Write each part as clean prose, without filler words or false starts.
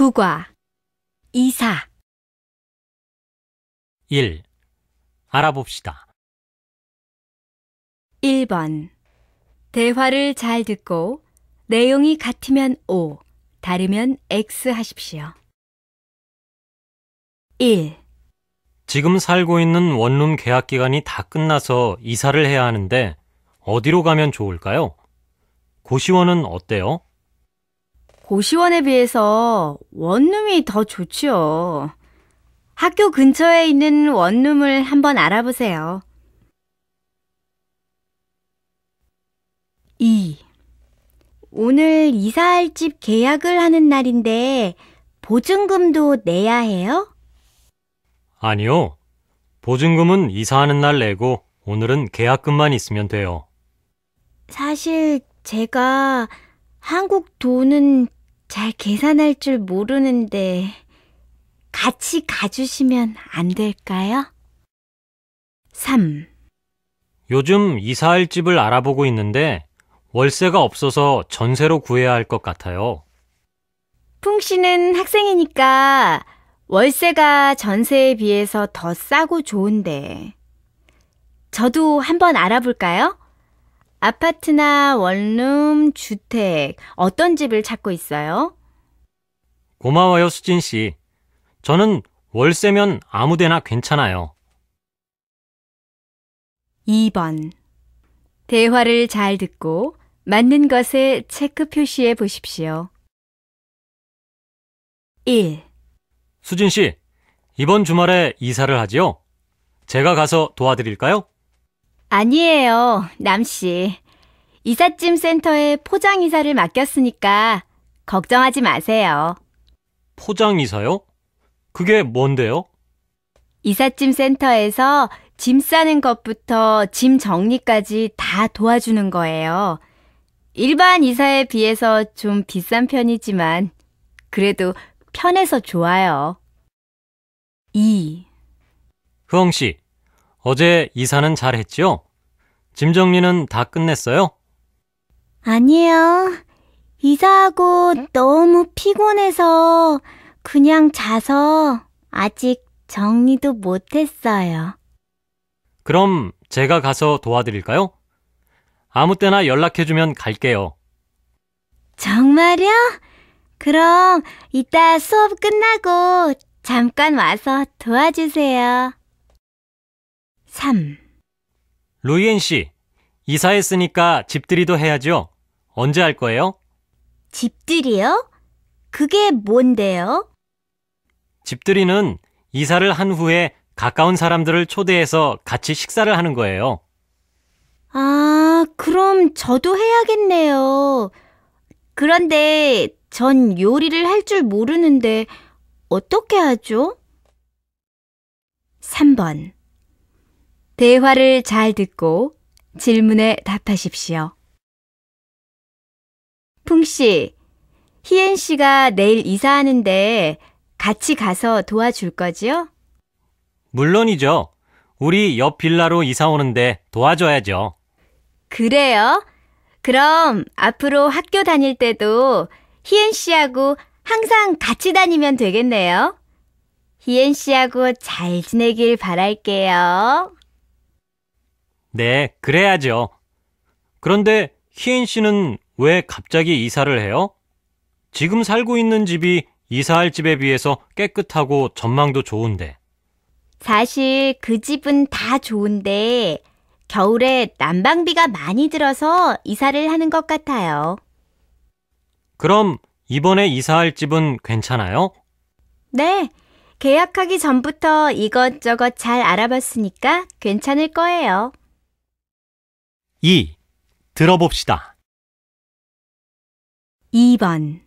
국화, 이사. 1. 알아봅시다. 1번. 대화를 잘 듣고 내용이 같으면 O, 다르면 X 하십시오. 1. 지금 살고 있는 원룸 계약 기간이 다 끝나서 이사를 해야 하는데 어디로 가면 좋을까요? 고시원은 어때요? 고시원에 비해서 원룸이 더 좋지요. 학교 근처에 있는 원룸을 한번 알아보세요. 2. 오늘 이사할 집 계약을 하는 날인데 보증금도 내야 해요? 아니요. 보증금은 이사하는 날 내고 오늘은 계약금만 있으면 돼요. 사실 제가 한국 돈은 잘 계산할 줄 모르는데 같이 가주시면 안 될까요? 3. 요즘 이사할 집을 알아보고 있는데 월세가 없어서 전세로 구해야 할 것 같아요. 풍 씨는 학생이니까 월세가 전세에 비해서 더 싸고 좋은데 저도 한번 알아볼까요? 아파트나 원룸, 주택, 어떤 집을 찾고 있어요? 고마워요, 수진 씨. 저는 월세면 아무 데나 괜찮아요. 2번. 대화를 잘 듣고 맞는 것에 체크 표시해 보십시오. 1. 수진 씨, 이번 주말에 이사를 하지요? 제가 가서 도와드릴까요? 아니에요, 남씨. 이삿짐 센터에 포장 이사를 맡겼으니까 걱정하지 마세요. 포장 이사요? 그게 뭔데요? 이삿짐 센터에서 짐 싸는 것부터 짐 정리까지 다 도와주는 거예요. 일반 이사에 비해서 좀 비싼 편이지만 그래도 편해서 좋아요. 2. 흐엉 씨, 어제 이사는 잘 했지요? 짐 정리는 다 끝냈어요? 아니요. 이사하고 너무 피곤해서 그냥 자서 아직 정리도 못했어요. 그럼 제가 가서 도와드릴까요? 아무 때나 연락해주면 갈게요. 정말요? 그럼 이따 수업 끝나고 잠깐 와서 도와주세요. 3. 루이엔 씨, 이사했으니까 집들이도 해야죠? 언제 할 거예요? 집들이요? 그게 뭔데요? 집들이는 이사를 한 후에 가까운 사람들을 초대해서 같이 식사를 하는 거예요. 아, 그럼 저도 해야겠네요. 그런데 전 요리를 할 줄 모르는데 어떻게 하죠? 3번. 대화를 잘 듣고 질문에 답하십시오. 풍씨, 희엔 씨가 내일 이사하는데 같이 가서 도와줄 거지요? 물론이죠. 우리 옆 빌라로 이사 오는데 도와줘야죠. 그래요? 그럼 앞으로 학교 다닐 때도 희엔 씨하고 항상 같이 다니면 되겠네요. 희엔 씨하고 잘 지내길 바랄게요. 네, 그래야죠. 그런데 희엔 씨는 왜 갑자기 이사를 해요? 지금 살고 있는 집이 이사할 집에 비해서 깨끗하고 전망도 좋은데. 사실 그 집은 다 좋은데 겨울에 난방비가 많이 들어서 이사를 하는 것 같아요. 그럼 이번에 이사할 집은 괜찮아요? 네, 계약하기 전부터 이것저것 잘 알아봤으니까 괜찮을 거예요. 2. 들어봅시다. 2번.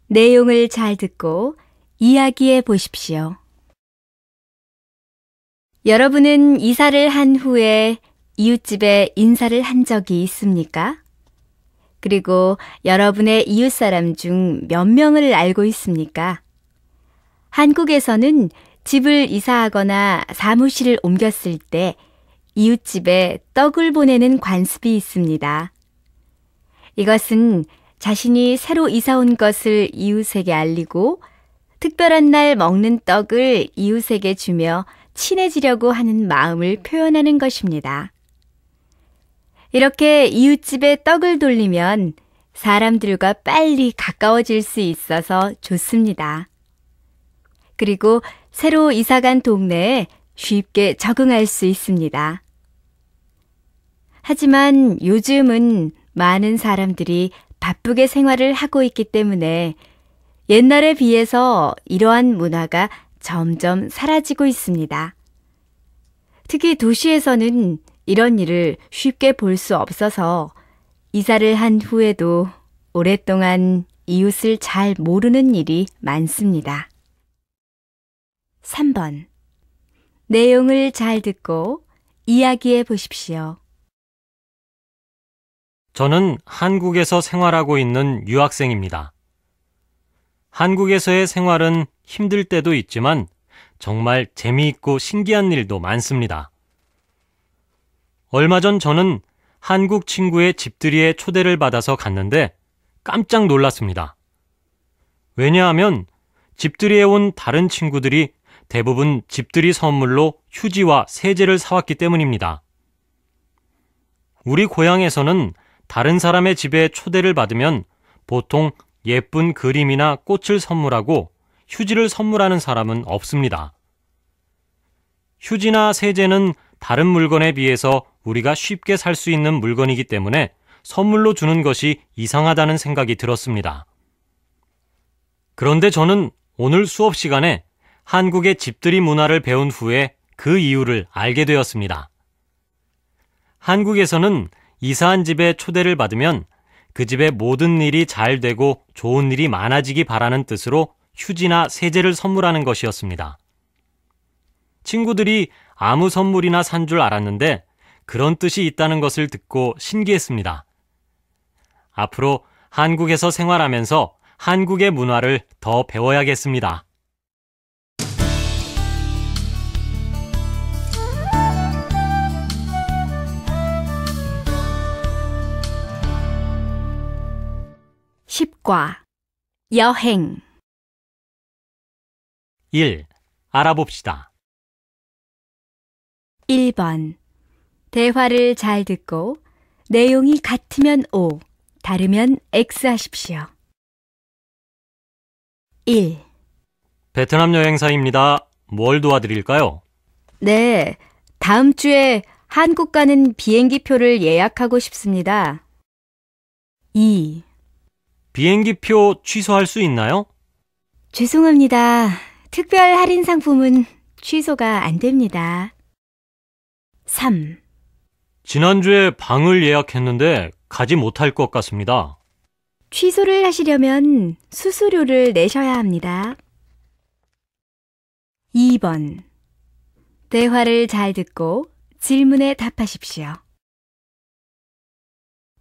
내용을 잘 듣고 이야기해 보십시오. 여러분은 이사를 한 후에 이웃집에 인사를 한 적이 있습니까? 그리고 여러분의 이웃사람 중 몇 명을 알고 있습니까? 한국에서는 집을 이사하거나 사무실을 옮겼을 때 이웃집에 떡을 보내는 관습이 있습니다. 이것은 자신이 새로 이사 온 것을 이웃에게 알리고 특별한 날 먹는 떡을 이웃에게 주며 친해지려고 하는 마음을 표현하는 것입니다. 이렇게 이웃집에 떡을 돌리면 사람들과 빨리 가까워질 수 있어서 좋습니다. 그리고 새로 이사간 동네에 쉽게 적응할 수 있습니다. 하지만 요즘은 많은 사람들이 바쁘게 생활을 하고 있기 때문에 옛날에 비해서 이러한 문화가 점점 사라지고 있습니다. 특히 도시에서는 이런 일을 쉽게 볼 수 없어서 이사를 한 후에도 오랫동안 이웃을 잘 모르는 일이 많습니다. 3번. 내용을 잘 듣고 이야기해 보십시오. 저는 한국에서 생활하고 있는 유학생입니다. 한국에서의 생활은 힘들 때도 있지만 정말 재미있고 신기한 일도 많습니다. 얼마 전 저는 한국 친구의 집들이에 초대를 받아서 갔는데 깜짝 놀랐습니다. 왜냐하면 집들이에 온 다른 친구들이 대부분 집들이 선물로 휴지와 세제를 사왔기 때문입니다. 우리 고향에서는 다른 사람의 집에 초대를 받으면 보통 예쁜 그림이나 꽃을 선물하고 휴지를 선물하는 사람은 없습니다. 휴지나 세제는 다른 물건에 비해서 우리가 쉽게 살 수 있는 물건이기 때문에 선물로 주는 것이 이상하다는 생각이 들었습니다. 그런데 저는 오늘 수업 시간에 한국의 집들이 문화를 배운 후에 그 이유를 알게 되었습니다. 한국에서는 이사한 집에 초대를 받으면 그 집의 모든 일이 잘 되고 좋은 일이 많아지기 바라는 뜻으로 휴지나 세제를 선물하는 것이었습니다. 친구들이 아무 선물이나 산 줄 알았는데 그런 뜻이 있다는 것을 듣고 신기했습니다. 앞으로 한국에서 생활하면서 한국의 문화를 더 배워야겠습니다. 십과 여행 1. 알아봅시다. 1번. 대화를 잘 듣고 내용이 같으면 O, 다르면 X 하십시오. 1. 베트남 여행사입니다. 뭘 도와드릴까요? 네, 다음 주에 한국 가는 비행기 표를 예약하고 싶습니다. 2. 비행기표 취소할 수 있나요? 죄송합니다. 특별 할인 상품은 취소가 안 됩니다. 3. 지난주에 방을 예약했는데 가지 못할 것 같습니다. 취소를 하시려면 수수료를 내셔야 합니다. 2번. 대화를 잘 듣고 질문에 답하십시오.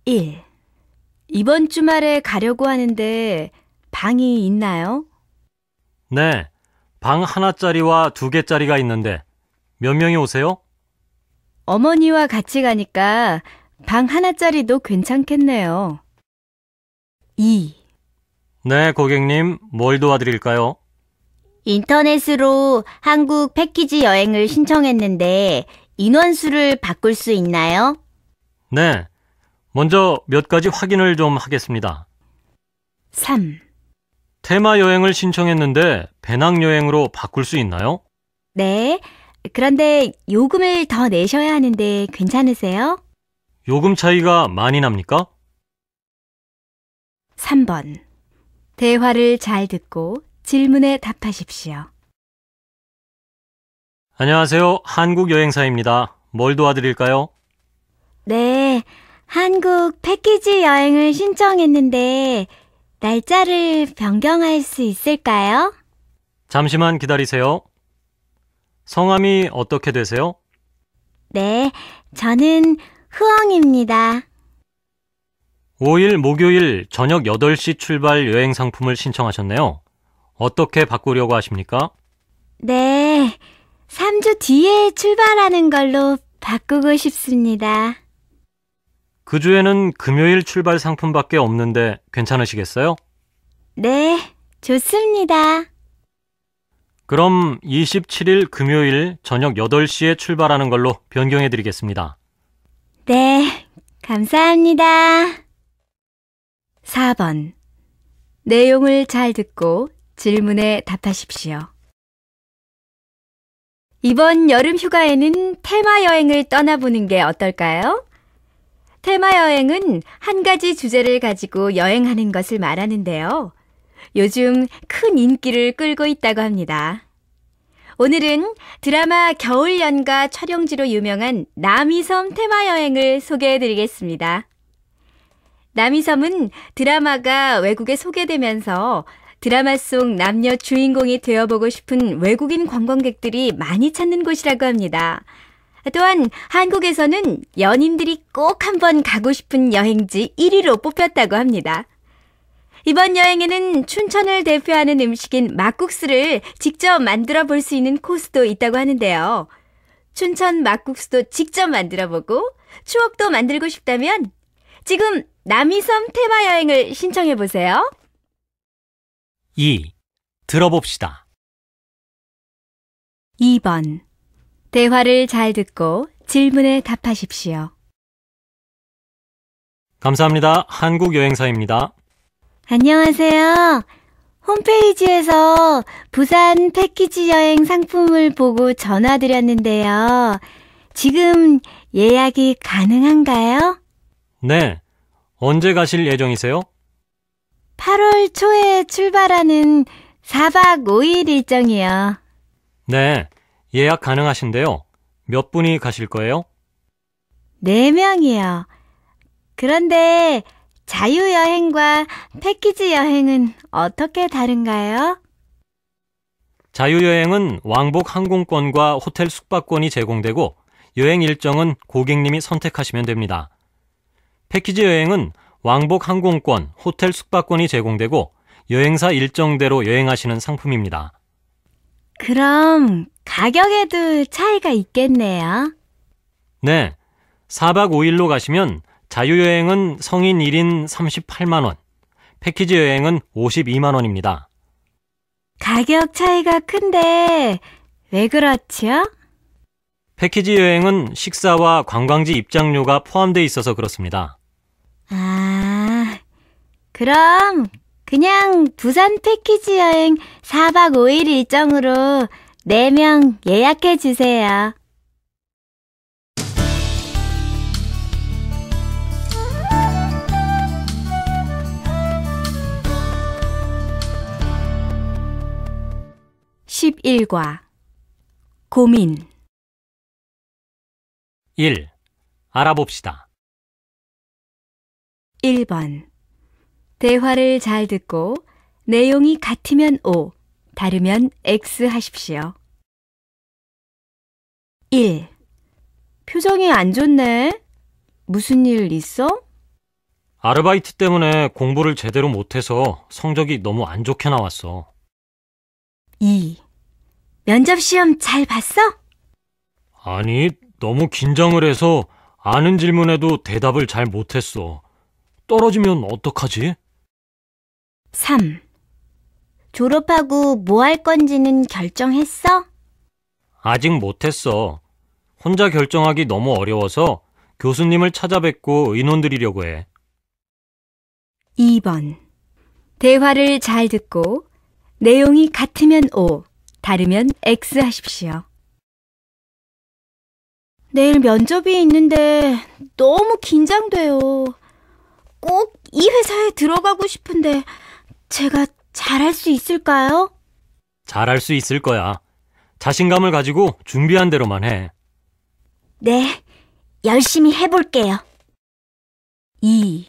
1. 이번 주말에 가려고 하는데 방이 있나요? 네, 방 하나짜리와 2개짜리가 있는데 몇 명이 오세요? 어머니와 같이 가니까 방 하나짜리도 괜찮겠네요. 2. 네, 고객님, 뭘 도와드릴까요? 인터넷으로 한국 패키지 여행을 신청했는데 인원수를 바꿀 수 있나요? 네, 먼저 몇 가지 확인을 좀 하겠습니다. 3. 테마 여행을 신청했는데 배낭여행으로 바꿀 수 있나요? 네, 그런데 요금을 더 내셔야 하는데 괜찮으세요? 요금 차이가 많이 납니까? 3번. 대화를 잘 듣고 질문에 답하십시오. 안녕하세요. 한국 여행사입니다. 뭘 도와드릴까요? 네, 한국 패키지 여행을 신청했는데 날짜를 변경할 수 있을까요? 잠시만 기다리세요. 성함이 어떻게 되세요? 네, 저는 흐엉입니다. 5일 목요일 저녁 8시 출발 여행 상품을 신청하셨네요. 어떻게 바꾸려고 하십니까? 네, 3주 뒤에 출발하는 걸로 바꾸고 싶습니다. 그 주에는 금요일 출발 상품밖에 없는데 괜찮으시겠어요? 네, 좋습니다. 그럼 27일 금요일 저녁 8시에 출발하는 걸로 변경해 드리겠습니다. 네, 감사합니다. 4번. 내용을 잘 듣고 질문에 답하십시오. 이번 여름 휴가에는 테마 여행을 떠나보는 게 어떨까요? 테마 여행은 한 가지 주제를 가지고 여행하는 것을 말하는데요. 요즘 큰 인기를 끌고 있다고 합니다. 오늘은 드라마 겨울연가 촬영지로 유명한 남이섬 테마 여행을 소개해 드리겠습니다. 남이섬은 드라마가 외국에 소개되면서 드라마 속 남녀 주인공이 되어보고 싶은 외국인 관광객들이 많이 찾는 곳이라고 합니다. 또한 한국에서는 연인들이 꼭 한번 가고 싶은 여행지 1위로 뽑혔다고 합니다. 이번 여행에는 춘천을 대표하는 음식인 막국수를 직접 만들어 볼 수 있는 코스도 있다고 하는데요. 춘천 막국수도 직접 만들어 보고 추억도 만들고 싶다면 지금 남이섬 테마 여행을 신청해 보세요. 2. 들어봅시다. 2번. 대화를 잘 듣고 질문에 답하십시오. 감사합니다. 한국여행사입니다. 안녕하세요. 홈페이지에서 부산 패키지 여행 상품을 보고 전화드렸는데요. 지금 예약이 가능한가요? 네. 언제 가실 예정이세요? 8월 초에 출발하는 4박 5일 일정이요. 네. 예약 가능하신데요. 몇 분이 가실 거예요? 4명이요. 그런데 자유여행과 패키지 여행은 어떻게 다른가요? 자유여행은 왕복 항공권과 호텔 숙박권이 제공되고 여행 일정은 고객님이 선택하시면 됩니다. 패키지 여행은 왕복 항공권, 호텔 숙박권이 제공되고 여행사 일정대로 여행하시는 상품입니다. 그럼 가격에도 차이가 있겠네요. 네, 4박 5일로 가시면 자유여행은 성인 1인 38만 원, 패키지 여행은 52만 원입니다. 가격 차이가 큰데 왜 그렇죠? 패키지 여행은 식사와 관광지 입장료가 포함되어 있어서 그렇습니다. 아, 그럼 그냥 부산 패키지 여행 4박 5일 일정으로 4명 예약해 주세요. (11과) 고민. 1. 알아봅시다. 1번. 대화를 잘 듣고 내용이 같으면 O, 다르면 X 하십시오. 1. 표정이 안 좋네. 무슨 일 있어? 아르바이트 때문에 공부를 제대로 못해서 성적이 너무 안 좋게 나왔어. 2. 면접 시험 잘 봤어? 아니, 너무 긴장을 해서 아는 질문에도 대답을 잘 못했어. 떨어지면 어떡하지? 3. 졸업하고 뭐 할 건지는 결정했어? 아직 못했어. 혼자 결정하기 너무 어려워서 교수님을 찾아뵙고 의논 드리려고 해. 2번. 대화를 잘 듣고 내용이 같으면 O, 다르면 X 하십시오. 내일 면접이 있는데 너무 긴장돼요. 꼭 이 회사에 들어가고 싶은데 제가 잘할 수 있을까요? 잘할 수 있을 거야. 자신감을 가지고 준비한 대로만 해. 네, 열심히 해볼게요. 2.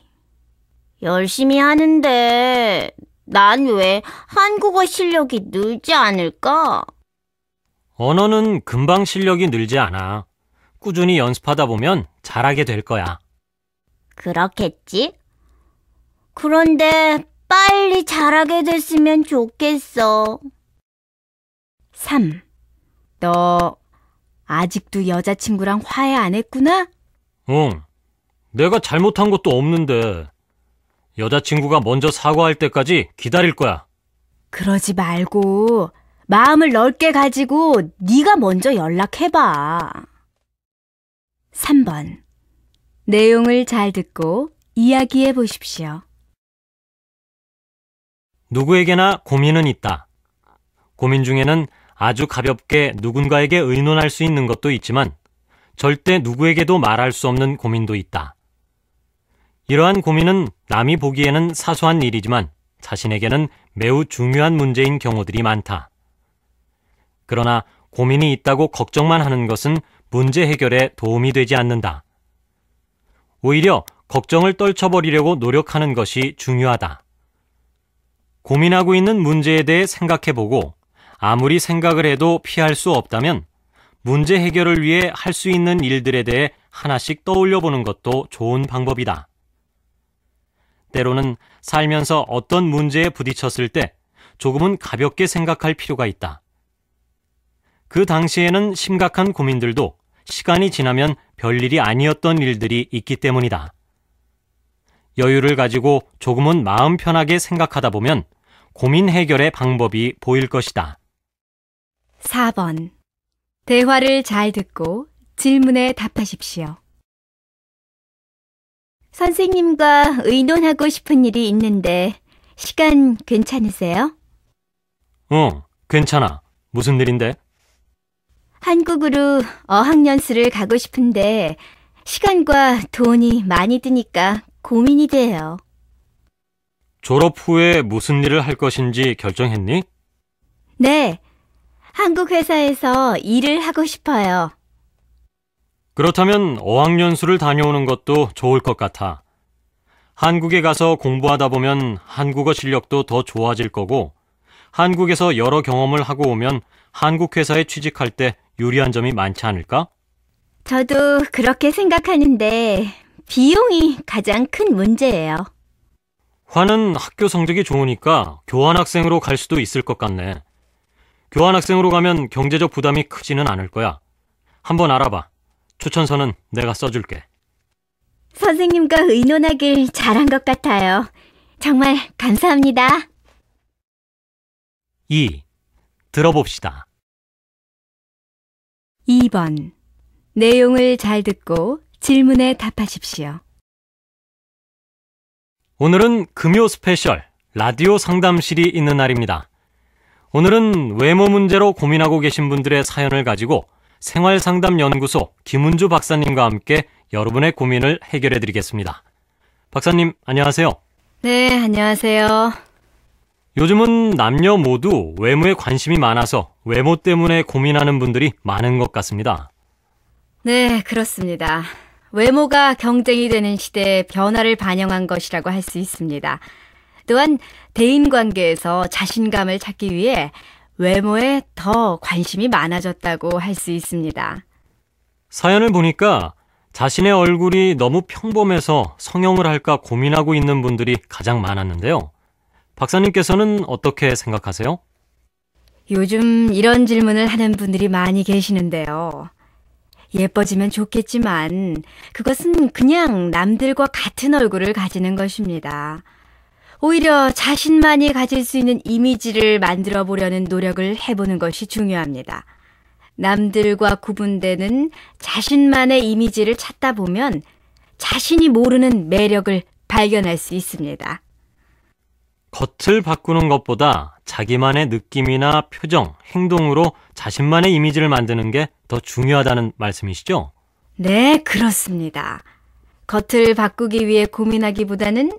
열심히 하는데 난 왜 한국어 실력이 늘지 않을까? 언어는 금방 실력이 늘지 않아. 꾸준히 연습하다 보면 잘하게 될 거야. 그렇겠지? 그런데 빨리 잘하게 됐으면 좋겠어. 3. 너 아직도 여자친구랑 화해 안 했구나? 응. 내가 잘못한 것도 없는데 여자친구가 먼저 사과할 때까지 기다릴 거야. 그러지 말고 마음을 넓게 가지고 네가 먼저 연락해봐. 3번. 내용을 잘 듣고 이야기해 보십시오. 누구에게나 고민은 있다. 고민 중에는 아주 가볍게 누군가에게 의논할 수 있는 것도 있지만 절대 누구에게도 말할 수 없는 고민도 있다. 이러한 고민은 남이 보기에는 사소한 일이지만 자신에게는 매우 중요한 문제인 경우들이 많다. 그러나 고민이 있다고 걱정만 하는 것은 문제 해결에 도움이 되지 않는다. 오히려 걱정을 떨쳐버리려고 노력하는 것이 중요하다. 고민하고 있는 문제에 대해 생각해보고 아무리 생각을 해도 피할 수 없다면 문제 해결을 위해 할 수 있는 일들에 대해 하나씩 떠올려보는 것도 좋은 방법이다. 때로는 살면서 어떤 문제에 부딪혔을 때 조금은 가볍게 생각할 필요가 있다. 그 당시에는 심각한 고민들도 시간이 지나면 별일이 아니었던 일들이 있기 때문이다. 여유를 가지고 조금은 마음 편하게 생각하다 보면 고민 해결의 방법이 보일 것이다. 4번. 대화를 잘 듣고 질문에 답하십시오. 선생님과 의논하고 싶은 일이 있는데 시간 괜찮으세요? 괜찮아. 무슨 일인데? 한국으로 어학연수를 가고 싶은데 시간과 돈이 많이 드니까 고민이 돼요. 졸업 후에 무슨 일을 할 것인지 결정했니? 네, 한국 회사에서 일을 하고 싶어요. 그렇다면 어학연수를 다녀오는 것도 좋을 것 같아. 한국에 가서 공부하다 보면 한국어 실력도 더 좋아질 거고 한국에서 여러 경험을 하고 오면 한국 회사에 취직할 때 유리한 점이 많지 않을까? 저도 그렇게 생각하는데 비용이 가장 큰 문제예요. 화는 학교 성적이 좋으니까 교환학생으로 갈 수도 있을 것 같네. 교환학생으로 가면 경제적 부담이 크지는 않을 거야. 한번 알아봐. 추천서는 내가 써줄게. 선생님과 의논하길 잘한 것 같아요. 정말 감사합니다. 2. 들어봅시다. 2번. 내용을 잘 듣고 질문에 답하십시오. 오늘은 금요 스페셜 라디오 상담실이 있는 날입니다. 오늘은 외모 문제로 고민하고 계신 분들의 사연을 가지고 생활상담연구소 김은주 박사님과 함께 여러분의 고민을 해결해 드리겠습니다. 박사님, 안녕하세요. 네, 안녕하세요. 요즘은 남녀 모두 외모에 관심이 많아서 외모 때문에 고민하는 분들이 많은 것 같습니다. 네, 그렇습니다. 외모가 경쟁이 되는 시대의 변화를 반영한 것이라고 할 수 있습니다. 또한 대인관계에서 자신감을 찾기 위해 외모에 더 관심이 많아졌다고 할 수 있습니다. 사연을 보니까 자신의 얼굴이 너무 평범해서 성형을 할까 고민하고 있는 분들이 가장 많았는데요. 박사님께서는 어떻게 생각하세요? 요즘 이런 질문을 하는 분들이 많이 계시는데요. 예뻐지면 좋겠지만 그것은 그냥 남들과 같은 얼굴을 가지는 것입니다. 오히려 자신만이 가질 수 있는 이미지를 만들어 보려는 노력을 해보는 것이 중요합니다. 남들과 구분되는 자신만의 이미지를 찾다 보면 자신이 모르는 매력을 발견할 수 있습니다. 겉을 바꾸는 것보다 자기만의 느낌이나 표정, 행동으로 자신만의 이미지를 만드는 게 더 중요하다는 말씀이시죠? 네, 그렇습니다. 겉을 바꾸기 위해 고민하기보다는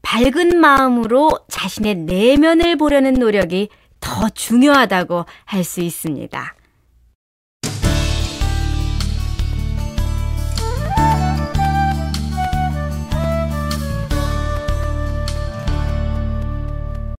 밝은 마음으로 자신의 내면을 보려는 노력이 더 중요하다고 할 수 있습니다.